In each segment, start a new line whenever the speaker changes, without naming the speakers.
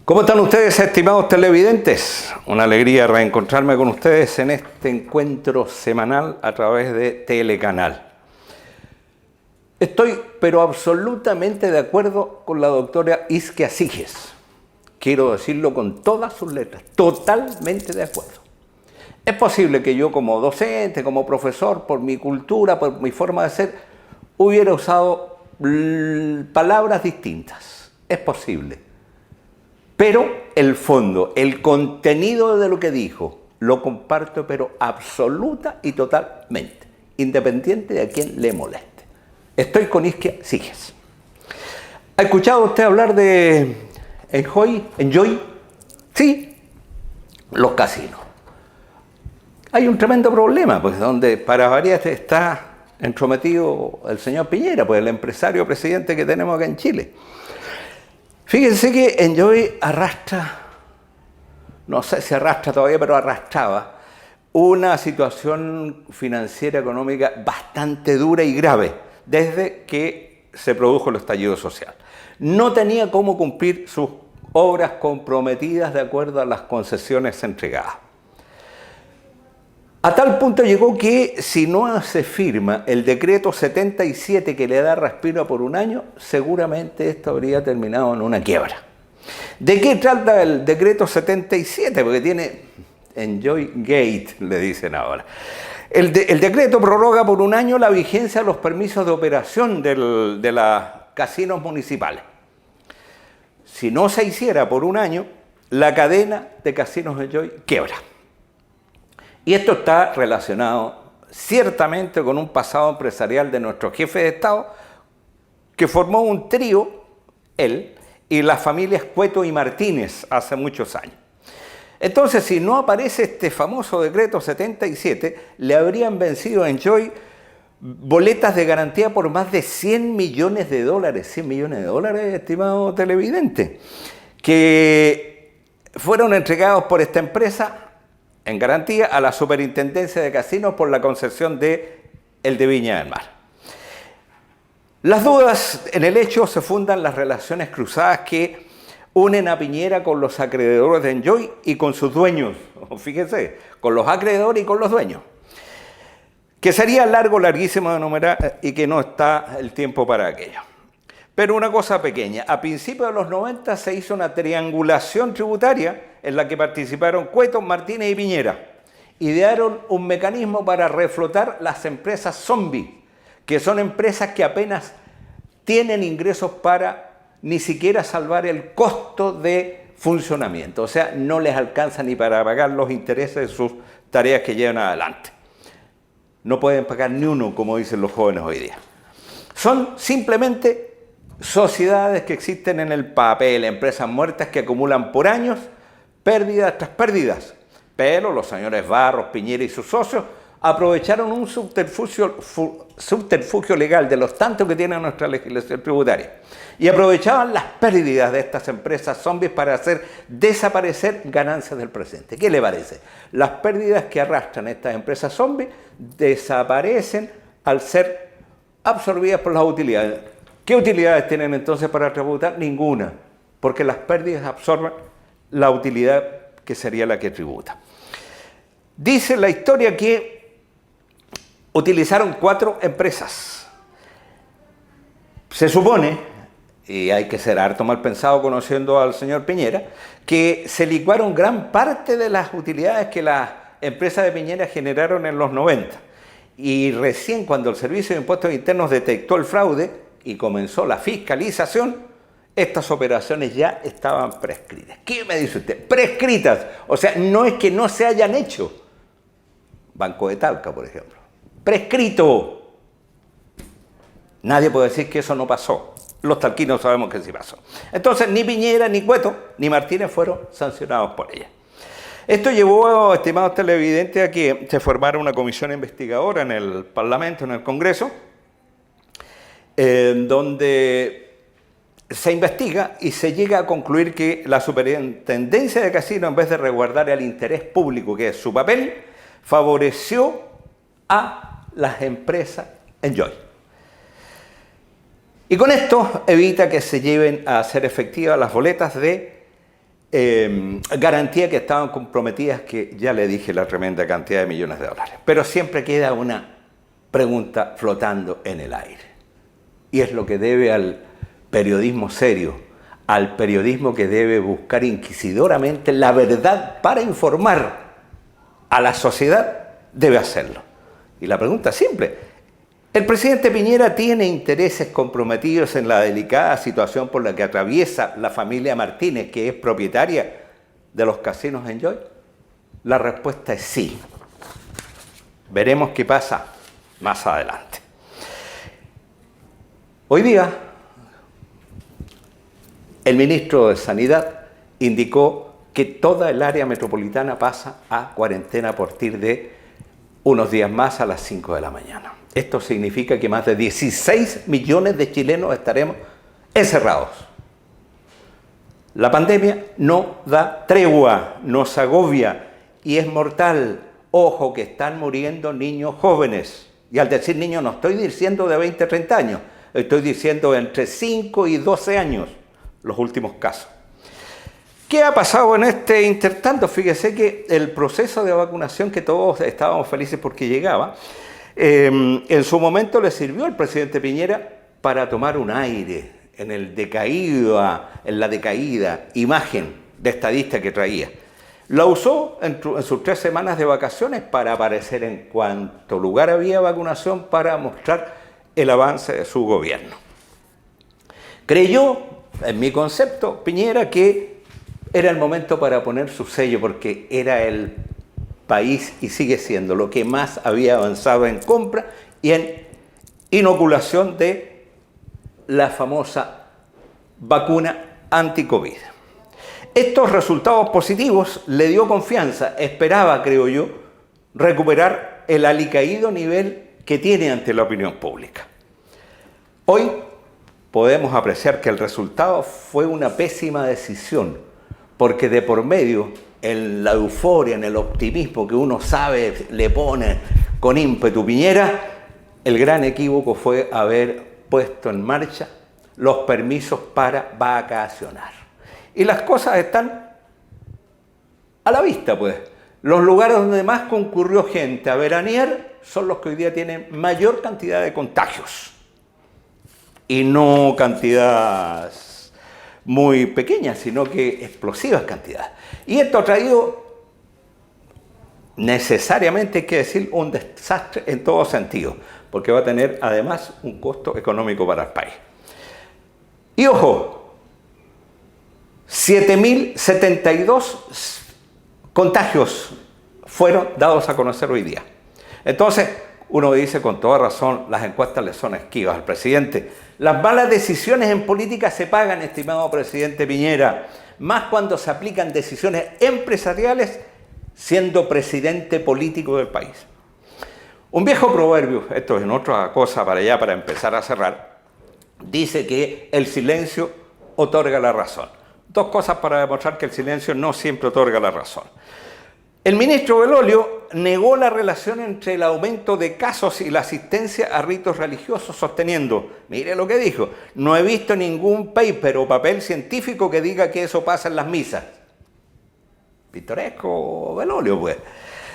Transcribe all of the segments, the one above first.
¿Cómo están ustedes, estimados televidentes? Una alegría reencontrarme con ustedes en este encuentro semanal a través de Telecanal. Estoy, pero absolutamente de acuerdo con la doctora Isquia Sijes. Quiero decirlo con todas sus letras, totalmente de acuerdo. Es posible que yo como docente, como profesor, por mi cultura, por mi forma de ser, hubiera usado palabras distintas. Es posible. Pero el fondo, el contenido de lo que dijo, lo comparto, pero absoluta y totalmente, independiente de a quién le moleste. Estoy con Isquia Sijes. ¿Ha escuchado usted hablar de Enjoy? Sí, los casinos. Hay un tremendo problema, pues donde para varias está entrometido el señor Piñera, pues el empresario presidente que tenemos acá en Chile. Fíjense que Enjoy arrastra, no sé si arrastra todavía, pero arrastraba una situación financiera económica bastante dura y grave desde que se produjo el estallido social. No tenía cómo cumplir sus obras comprometidas de acuerdo a las concesiones entregadas. A tal punto llegó que si no se firma el decreto 77 que le da respiro por un año, seguramente esto habría terminado en una quiebra. ¿De qué trata el decreto 77? Porque tiene Enjoy Gate, le dicen ahora. El decreto prorroga por un año la vigencia de los permisos de operación de los casinos municipales. Si no se hiciera por un año, la cadena de casinos Enjoy quiebra. Y esto está relacionado ciertamente con un pasado empresarial de nuestro jefe de Estado, que formó un trío, él, y las familias Cueto y Martínez hace muchos años. Entonces, si no aparece este famoso decreto 77, le habrían vencido a Enjoy boletas de garantía por más de 100 millones de dólares. 100 millones de dólares, estimado televidente, que fueron entregados por esta empresa en garantía a la Superintendencia de Casinos por la concesión de el de Viña del Mar. Las dudas en el hecho se fundan las relaciones cruzadas que unen a Piñera con los acreedores de Enjoy y con sus dueños. Fíjense, con los acreedores y con los dueños. Que sería larguísimo de enumerar y que no está el tiempo para aquello. Pero una cosa pequeña, a principios de los 90 se hizo una triangulación tributaria en la que participaron Cueto, Martínez y Piñera. Idearon un mecanismo para reflotar las empresas zombies, que son empresas que apenas tienen ingresos para ni siquiera salvar el costo de funcionamiento. O sea, no les alcanza ni para pagar los intereses de sus tareas que llevan adelante. No pueden pagar ni uno, como dicen los jóvenes hoy día. Son simplemente sociedades que existen en el papel, empresas muertas que acumulan por años pérdidas tras pérdidas. Pero los señores Barros, Piñera y sus socios aprovecharon un subterfugio legal de los tantos que tiene nuestra legislación tributaria y aprovechaban las pérdidas de estas empresas zombies para hacer desaparecer ganancias del presente. ¿Qué le parece? Las pérdidas que arrastran estas empresas zombies desaparecen al ser absorbidas por las utilidades. ¿Qué utilidades tienen entonces para tributar? Ninguna, porque las pérdidas absorben la utilidad que sería la que tributa. Dice la historia que utilizaron 4 empresas. Se supone, y hay que ser harto mal pensado conociendo al señor Piñera, que se licuaron gran parte de las utilidades que las empresas de Piñera generaron en los 90. Y recién cuando el Servicio de Impuestos Internos detectó el fraude y comenzó la fiscalización, estas operaciones ya estaban prescritas. ¿Qué me dice usted? Prescritas. O sea, no es que no se hayan hecho. Banco de Talca, por ejemplo. Prescrito. Nadie puede decir que eso no pasó. Los talquinos sabemos que sí pasó. Entonces, ni Piñera, ni Cueto, ni Martínez fueron sancionados por ella. Esto llevó, estimados televidentes, a que se formara una comisión investigadora en el Parlamento, en el Congreso, donde se investiga y se llega a concluir que la Superintendencia de Casinos, en vez de resguardar el interés público, que es su papel, favoreció a las empresas Enjoy. Y con esto evita que se lleven a ser efectivas las boletas de garantías que estaban comprometidas, que ya le dije la tremenda cantidad de millones de dólares. Pero siempre queda una pregunta flotando en el aire. Y es lo que debe al periodismo serio, al periodismo que debe buscar inquisidoramente la verdad para informar a la sociedad, debe hacerlo. Y la pregunta es simple. ¿El presidente Piñera tiene intereses comprometidos en la delicada situación por la que atraviesa la familia Martínez, que es propietaria de los casinos Enjoy? La respuesta es sí. Veremos qué pasa más adelante. Hoy día, el ministro de Sanidad indicó que toda el área metropolitana pasa a cuarentena a partir de unos días más a las 5 de la mañana. Esto significa que más de 16 millones de chilenos estaremos encerrados. La pandemia no da tregua, nos agobia y es mortal. Ojo que están muriendo niños jóvenes. Y al decir niños no estoy diciendo de 20 a 30 años, estoy diciendo entre 5 y 12 años los últimos casos. ¿Qué ha pasado en este intertanto? Fíjese que el proceso de vacunación, que todos estábamos felices porque llegaba, en su momento le sirvió al presidente Piñera para tomar un aire en la decaída imagen de estadista que traía. La usó en sus 3 semanas de vacaciones para aparecer en cuanto lugar había vacunación para mostrar el avance de su gobierno. Creyó, en mi concepto, Piñera, que era el momento para poner su sello, porque era el país, y sigue siendo, lo que más había avanzado en compra y en inoculación de la famosa vacuna anti-COVID. Estos resultados positivos le dio confianza, esperaba, creo yo, recuperar el alicaído nivel que tiene ante la opinión pública. Hoy podemos apreciar que el resultado fue una pésima decisión, porque de por medio, en la euforia, en el optimismo que uno sabe le pone con ímpetu Piñera, el gran equívoco fue haber puesto en marcha los permisos para vacacionar. Y las cosas están a la vista, pues. Los lugares donde más concurrió gente a veranear son los que hoy día tienen mayor cantidad de contagios. Y no cantidades muy pequeñas, sino que explosivas cantidades. Y esto ha traído necesariamente, hay que decir, un desastre en todo sentido, porque va a tener además un costo económico para el país. Y ojo, 7.072 contagios fueron dados a conocer hoy día. Entonces, uno dice con toda razón, las encuestas le son esquivas al presidente. Las malas decisiones en política se pagan, estimado presidente Piñera, más cuando se aplican decisiones empresariales siendo presidente político del país. Un viejo proverbio, esto es en otra cosa para empezar a cerrar, dice que el silencio otorga la razón. 2 cosas para demostrar que el silencio no siempre otorga la razón. El ministro Belolio negó la relación entre el aumento de casos y la asistencia a ritos religiosos, sosteniendo, mire lo que dijo, no he visto ningún paper o papel científico que diga que eso pasa en las misas. Pintoresco Belolio, pues.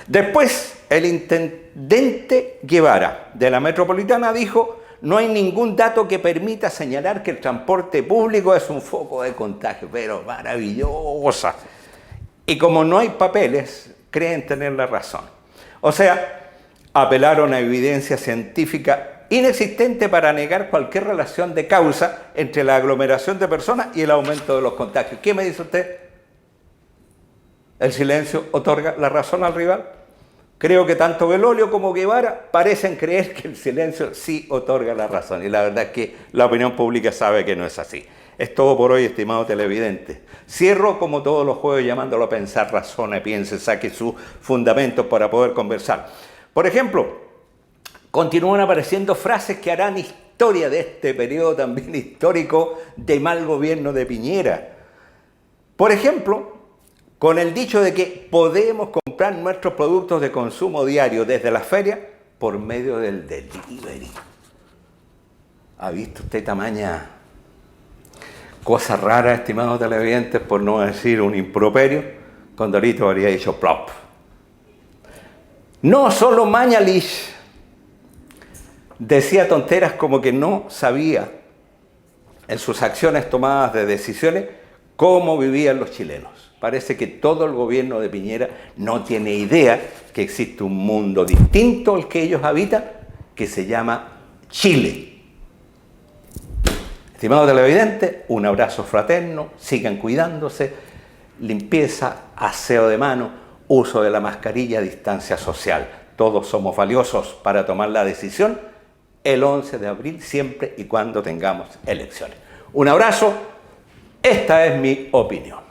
Después, el intendente Guevara de la Metropolitana dijo, no hay ningún dato que permita señalar que el transporte público es un foco de contagio, pero maravillosa. Y como no hay papeles, creen tener la razón. O sea, apelaron a evidencia científica inexistente para negar cualquier relación de causa entre la aglomeración de personas y el aumento de los contagios. ¿Qué me dice usted? ¿El silencio otorga la razón al rival? Creo que tanto Belolio como Guevara parecen creer que el silencio sí otorga la razón. Y la verdad es que la opinión pública sabe que no es así. Es todo por hoy, estimado televidente. Cierro como todos los jueves llamándolo a pensar, razone, piense, saque sus fundamentos para poder conversar. Por ejemplo, continúan apareciendo frases que harán historia de este periodo también histórico de mal gobierno de Piñera. Por ejemplo, con el dicho de que podemos comprar nuestros productos de consumo diario desde la feria por medio del delivery. ¿Ha visto usted tamaña Cosa rara, estimados televidentes, por no decir un improperio, Condorito habría dicho plop. No solo Mañalich decía tonteras como que no sabía en sus acciones tomadas de decisiones cómo vivían los chilenos. Parece que todo el gobierno de Piñera no tiene idea que existe un mundo distinto al que ellos habitan, que se llama Chile. Estimados televidentes, un abrazo fraterno, sigan cuidándose, limpieza, aseo de mano, uso de la mascarilla, distancia social. Todos somos valiosos para tomar la decisión el 11 de abril, siempre y cuando tengamos elecciones. Un abrazo, esta es mi opinión.